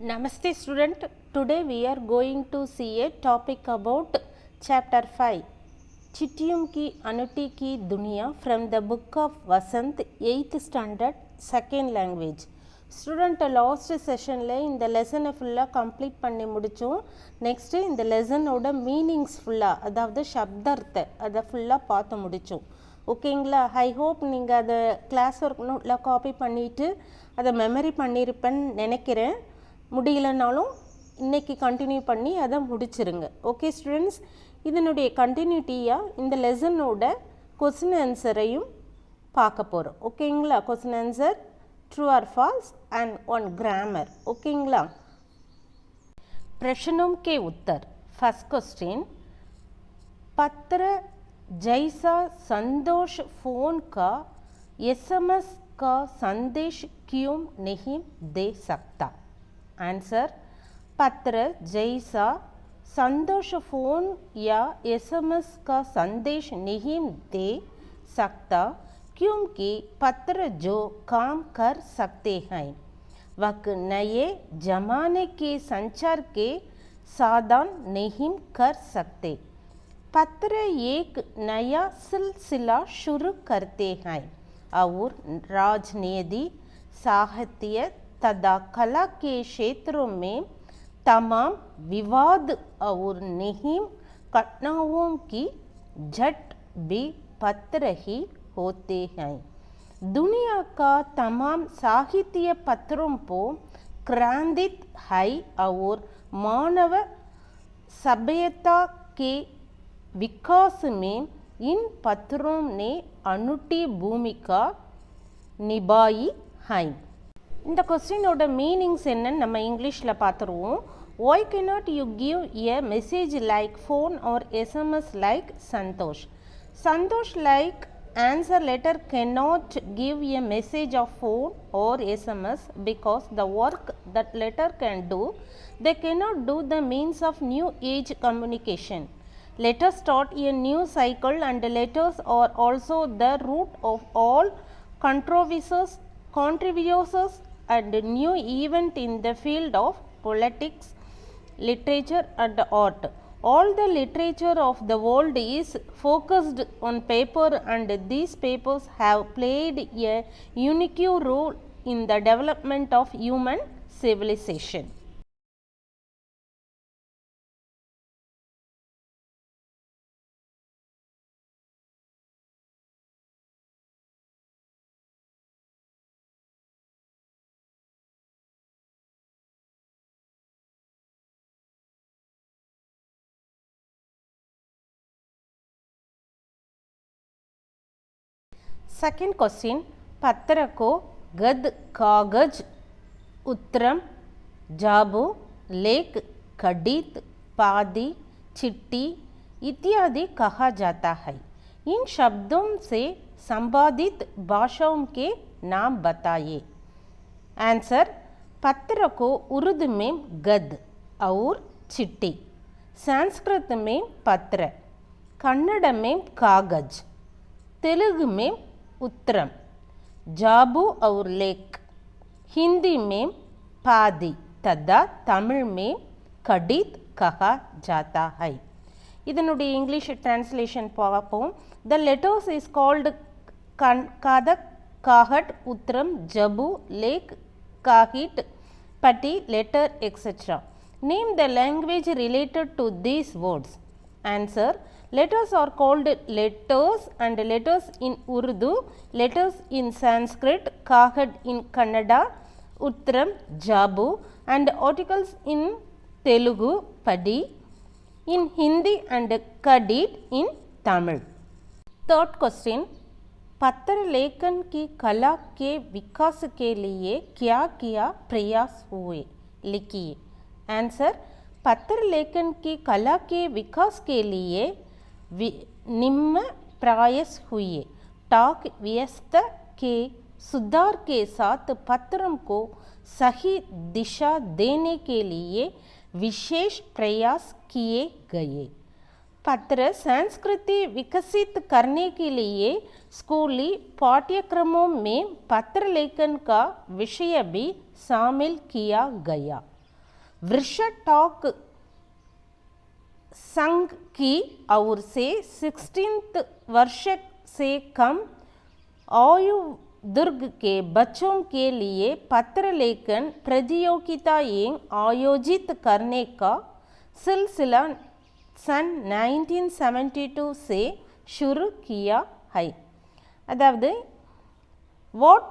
Namaste student, today we are going to see a topic about chapter 5 Chittium ki Anuti ki Duniya from the book of Vasant 8th standard 2nd language. Student last session la இந்த lesson fulla complete பண்ணி முடிச்சோம். next இந்த lesson ஓட meanings fulla அதாவது சப்தார்த்த அத fulla பார்த்து முடிச்சோம். ஓகேங்களா? ஐ ஹோப் நீங்கள் அதை கிளாஸ் ஒர்க் நோட்டில் காப்பி பண்ணிவிட்டு அதை மெமரி பண்ணியிருப்பேன்னு நினைக்கிறேன். முடியலனாலும் இன்றைக்கி கண்டினியூ பண்ணி அதை முடிச்சிருங்க. ஓகே ஸ்டூடெண்ட்ஸ், இதனுடைய கண்டினியூட்டியாக இந்த லெசனோட கொஸ்டின் ஆன்சரையும் பார்க்க போகிறோம். ஓகேங்களா? Question answer true or false and one grammar. ஓகேங்களா? प्रश्नों के उत्तर. फर्स्ट क्वेश्चन, पत्र जैसा संतोष फोन का SMS का संदेश क्यों नहीं दे सकता? आंसर, पत्र जैसा संतोष फोन या SMS का संदेश नहीं दे सकता क्योंकि पत्र जो काम कर सकते हैं वह नए जमाने के संचार के साधन नहीं कर सकते. पत्र एक नया सिलसिला शुरू करते हैं और राजनीति, साहित्य तथा कला के क्षेत्रों में तमाम विवाद और मुहिम घटनाओं की झट भी पत्र ही होते हैं. दुनिया का तमाम साहित्य पत्रों को क्रांतित है और मानव सभ्यता के विकास में इन पत्रों ने अनूठी भूमिका निभाई है. இந்த கொஸ்டினோட மீனிங்ஸ் என்னன்னு நம்ம இங்கிலீஷில் பார்த்துருவோம். Why cannot you give a message like phone or SMS like Santosh? Santosh like answer letter cannot give a message of phone or SMS because the work that letter can do, they cannot do the means of new age communication. Letters start a new cycle and letters are also the root of all controversies and new event in the field of politics, literature and art. All the literature of the world is focused on paper and these papers have played a unique role in the development of human civilization. Second question, पत्र को गद, कागज, उत्तरम, जाबू, लेख, खड़ीत, पादी, चिट्ठी इत्यादि कहा जाता है. इन शब्दों से संबंधित भाषाओं के नाम बताइए. आंसर, पत्र को उर्दू में गद और चिट्ठी, संस्कृत में पत्र, कन्नड़ में कागज, तेलुगु में उत्तरम, जाबू और लेख, हिंदी में पादी तथा तमिल में खड़ीत कहा जाता है. இதனுடைய இங்கிலீஷ் டிரான்ஸ்லேஷன் பார்ப்போம். த லெட்டர்ஸ் இஸ் கால்டு கதக், காஹட், உத்தரம், ஜபு, லேக், காஹிட், பட்டி, letter etcetera. Name the language related to these words. Answer, letters are called letters and letters in Urdu, letters in Sanskrit, Kahad in Kannada, Uttaram, Jabu and articles in Telugu, Padi, in Hindi and Kadit in Tamil. Third question, पत्र लेखन की कला के विकास के लिए क्या क्या प्रयास हुए? लिखिए. आंसर, पत्र लेखन की कला के विकास के लिए निम्न प्रयास हुए. टाक व्यवस्था के सुधार के साथ पत्रों को सही दिशा देने के लिए विशेष प्रयास किए गए. पत्र संस्कृति विकसित करने के लिए स्कूली पाठ्यक्रमों में पत्र लेखन का विषय भी शामिल किया गया. वृषटाक संघ की और से 16th वर्ष से कम आयु दुर्ग के बच्चों के लिए पत्र लेखन प्रतियोगिताएं आयोजित करने का सिलसिला सन 1972 से शुरू किया है. अदावदु what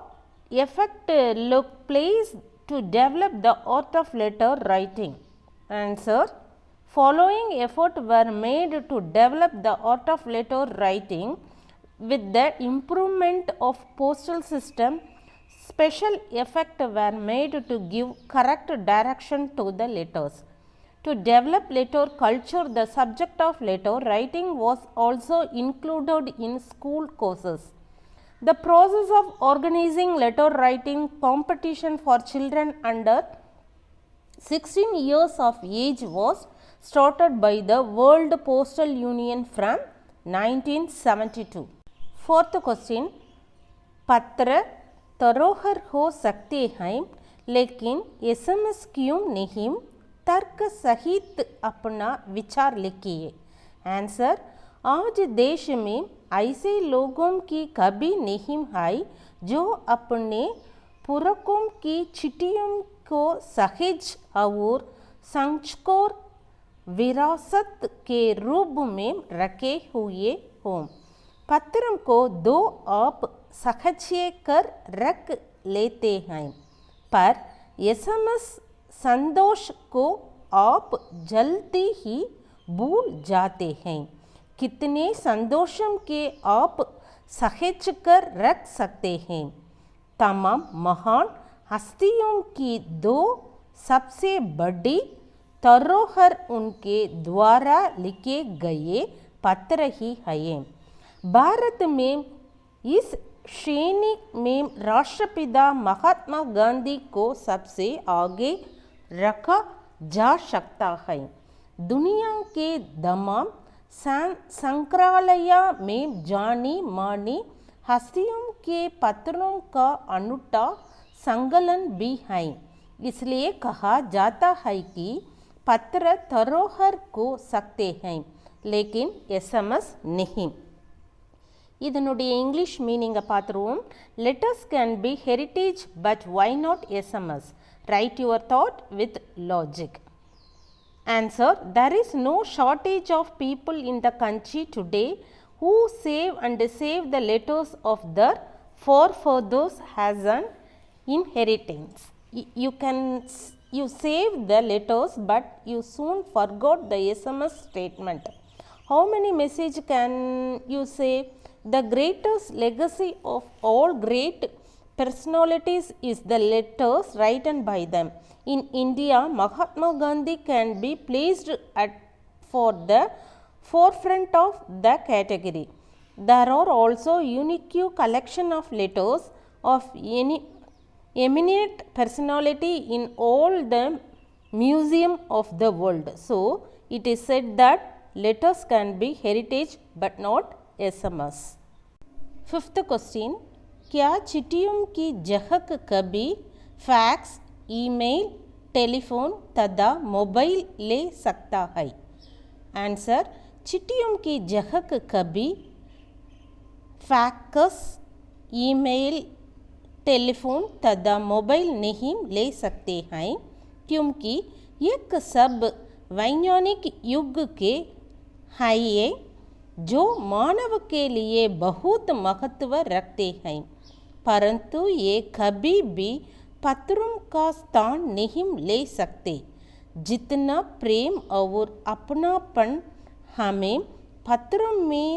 effect look plays to develop the art of letter writing? Answer: following effort were made to develop the art of letter writing with the improvement of postal system. Special effort were made to give correct direction to the letters. To develop letter culture, the subject of letter writing was also included in school courses. The process of organizing letter writing competition for children under 16 years of age was started by the World Postal Union from 1972. Fourth question, पत्र धरोहर हो सकते हैं लेकिन SMS क्यों नहीं? तर्क सहित अपना विचार लिखिए. आंसर: आज देश में ऐसे लोगों की कभी नहीं है जो अपने पुरखों की चिट्ठियों को सहज और संस्कार विरासत के रूप में रखे हुए हों. पत्रों को दो आप सहज कर रख लेते हैं, पर SMS संदेश को आप जल्दी ही भूल जाते हैं. कितने संदेशों के आप सहज कर रख सकते हैं? तमाम महान हस्तियों की दो सबसे बड़ी धरोहर उनके द्वारा लिखे गए पत्र ही हैं. भारत में इस श्रेणी में राष्ट्रपिता महात्मा गांधी को सबसे आगे रखा जा सकता है. दुनिया के तमाम संग्रहालय में जानी मानी हस्तियों के पत्रों का अनूठा संकलन भी है. इसलिए कहा जाता है कि पत्र धरोहर को सकते हैं लेकिन SMS नहीं. இதனுடைய இங்கிலீஷ் மீனிங்கை பார்த்துருவோம். Letters can be heritage but why not SMS? Write your thought with logic. Answer: there is no shortage of people in the country today who save the letters of their forefathers as an inheritance. You save the letters but you soon forgot the SMS statement. How many messages can you save? The greatest legacy of all great personalities is the letters written by them. In India, Mahatma Gandhi can be placed for the forefront of the category. There are also unique collection of letters of eminent personality in all the museum of the world. So, it is said that letters can be heritage but not SMS. Fifth question, क्या चिट्ठियों की जगह कभी fax, email, telephone तथा mobile ले सकता है? Answer: चिट्ठियों की जगह कभी फैक्स, ईमेल, टेलीफोन तथा मोबाइल नहीं ले सकते हैं क्योंकि ये सब वैज्ञानिक युग के हैं जो मानव के लिए बहुत महत्व रखते हैं, परंतु ये कभी भी पत्रों का स्थान नहीं ले सकते. जितना प्रेम और अपनापन हमें पत्रों में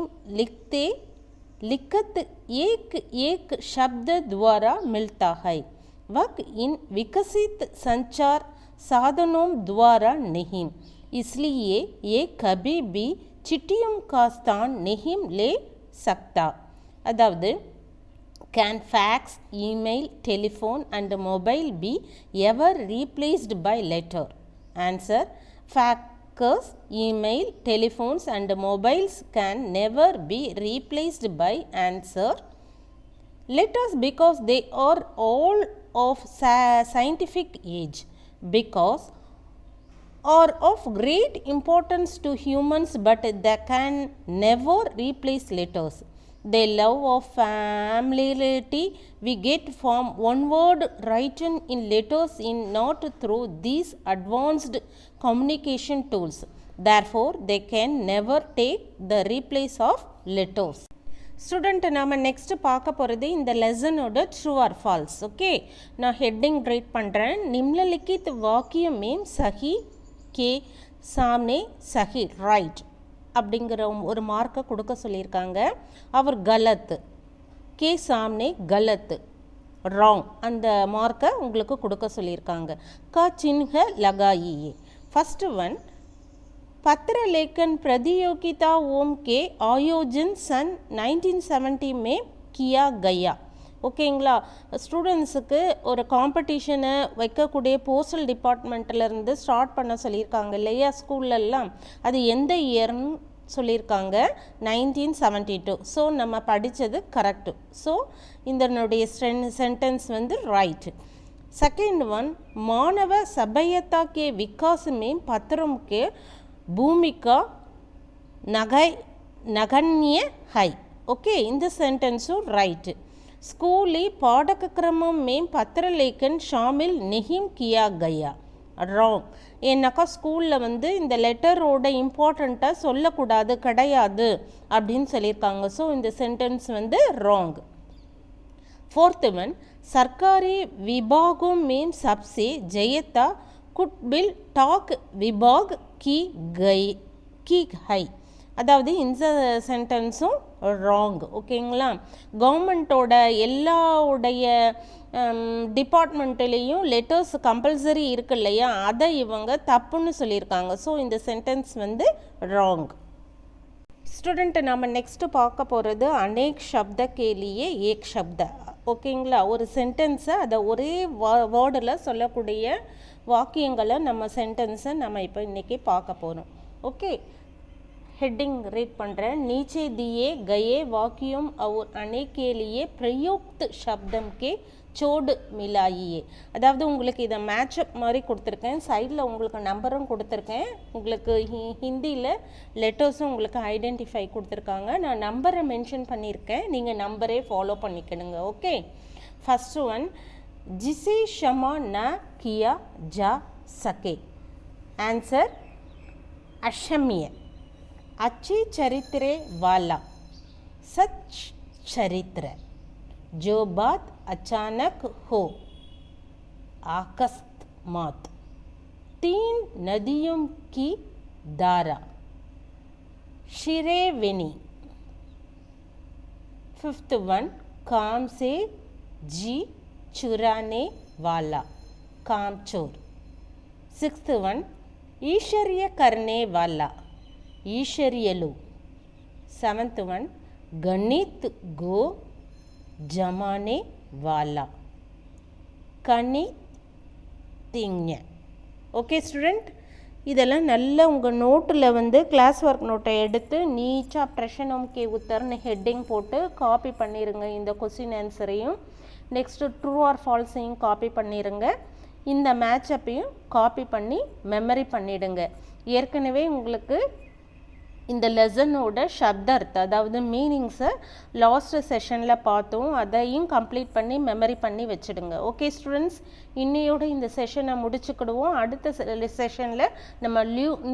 लिखत एक शब्द द्वारा मिलता है, वह इन विकसित संचार साधनों द्वारा नहीं. इसलिए ये कभी भी चिट्ठियों का स्थान नहीं ले सकता. अदावदु can fax, email, telephone and mobile be ever replaced by letter? Answer: fax, email, telephones and mobiles can never be replaced by answer letters because they are all of scientific age. Because are of great importance to humans, but they can never replace letters. The love of familiarity we get from one word written in letters in not through these advanced communication tools. Therefore, they can never take the replace of letters. Student நாம் next பார்க்க போகிறது இந்த லெசனோட true or false. Okay, நான் heading right பண்ணுறேன். நிம்னலிखित वाक्य में सही के सामने सही ரைட் அப்படிங்கிற ஒரு மார்க்கை கொடுக்க சொல்லியிருக்காங்க. அவர் கலத்து, கே சாம்னே கலத்து ராங் அந்த மார்க்கை உங்களுக்கு கொடுக்க சொல்லியிருக்காங்க. க சின்ஹ லகாயியே. ஃபஸ்ட்டு ஒன், पत्र लेखन प्रतियोगिता ओम के आयोजन सन 1970 में किया गया. ஓகேங்களா, ஸ்டூடெண்ட்ஸுக்கு ஒரு காம்படிஷனை வைக்கக்கூடிய போஸ்டல் டிபார்ட்மெண்ட்டிலேருந்து ஸ்டார்ட் பண்ண சொல்லியிருக்காங்க இல்லையா ஸ்கூல்லெல்லாம். அது எந்த இயர்னு சொல்லியிருக்காங்க? 1972. ஸோ நம்ம படித்தது கரெக்டு. ஸோ இதனுடைய சென்டென்ஸ் வந்து ரைட்டு. सेकेंड वन, मानव सभ्यता के विकास में पत्रों के भूमिका नगण्य है. ओके, இந்த சென்டென்ஸும் ரைட்டு. स्कूली पाठ्यक्रमों में पत्र लेखन शामिल नहीं किया गया. ராங். ஏன்னாக்கா ஸ்கூலில் வந்து இந்த லெட்டரோட இம்பார்ட்டண்ட்டாக சொல்லக்கூடாது, கிடையாது அப்படின்னு சொல்லியிருக்காங்க. ஸோ இந்த சென்டென்ஸ் வந்து ராங். फोर्थ वन, सरकारी विभागों में सबसे ज्यादा कुटबिल टाक विभाग की है. அதாவது இந்த சென்டென்ஸும் ராங். ஓகேங்களா, கவர்மெண்ட்டோட எல்லாவுடைய டிபார்ட்மெண்ட்லேயும் லெட்டர்ஸ் கம்பல்சரி இருக்கு இல்லையா, அதை இவங்க தப்புன்னு சொல்லியிருக்காங்க. ஸோ இந்த சென்டென்ஸ் வந்து ராங். ஸ்டூடெண்ட் நம்ம நெக்ஸ்ட்டு பார்க்க போகிறது அநேக் சப்த கேலியே ஏக் சப்த. ஓகேங்களா, ஒரு சென்டென்ஸை அதை ஒரே வேர்டில் சொல்லக்கூடிய வாக்கியங்களை நம்ம சென்டென்ஸை நம்ம இப்போ இன்றைக்கி பார்க்க போகிறோம். ஓகே, हेडिंग रीड பண்ணுறேன். नीचे दिए गए वाक्यों और अनेक के लिए प्रयुक्त शब्दों के சோடு மிலாயியே. அதாவது உங்களுக்கு இதை மேட்சப் மாதிரி கொடுத்துருக்கேன். சைடில் உங்களுக்கு நம்பரும் கொடுத்துருக்கேன். உங்களுக்கு ஹிந்தியில் லெட்டர்ஸும் உங்களுக்கு ஐடென்டிஃபை கொடுத்துருக்காங்க. நான் நம்பரை மென்ஷன் பண்ணியிருக்கேன், நீங்கள் நம்பரே ஃபாலோ பண்ணிக்கணுங்க. ஓகே, ஃபஸ்ட்டு ஒன், ஜிசே ஷமா ந கியா ஜா சகே. ஆன்சர் அஷமிய. अच्छे चरित्र वाला, सच चरित्र. जो बात अचानक हो, अकस्मात. तीन नदियों की धारा, शिरेवेनी. फिफ्थ वन, काम से जी चुराने वाला, कामचोर. सिक्स्थ वन, ईश्वर्य करने वाला, ईश्वरियलु. सेवंथ वन, गणित गो जमाने वाला, கணித்திஞ. ஓகே ஸ்டூடெண்ட், இதெல்லாம் நல்லா உங்கள் நோட்டில் வந்து கிளாஸ் ஒர்க் நோட்டை எடுத்து நீச்சாக பிரஷனம் கே உத்தர்னு ஹெட்டிங் போட்டு காப்பி பண்ணிடுங்க. இந்த கொஸ்டின் ஆன்சரையும் நெக்ஸ்ட்டு ட்ரூ ஆர் ஃபால்ஸையும் காப்பி பண்ணிடுங்க. இந்த மேட்சப்பையும் காப்பி பண்ணி மெமரி பண்ணிவிடுங்க. ஏற்கனவே உங்களுக்கு இந்த லெசனோட சப்தார்த்த அதாவது மீனிங்ஸை லாஸ்ட் செஷனில் பார்த்தோம். அதையும் கம்ப்ளீட் பண்ணி மெமரி பண்ணி வச்சுடுங்க. ஓகே ஸ்டூடெண்ட்ஸ், இன்னையோட இந்த செஷனை முடிச்சுக்கிடுவோம். அடுத்த செஷனில் நம்ம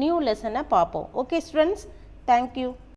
நியூ லெசனை பார்ப்போம். Okay students, thank you.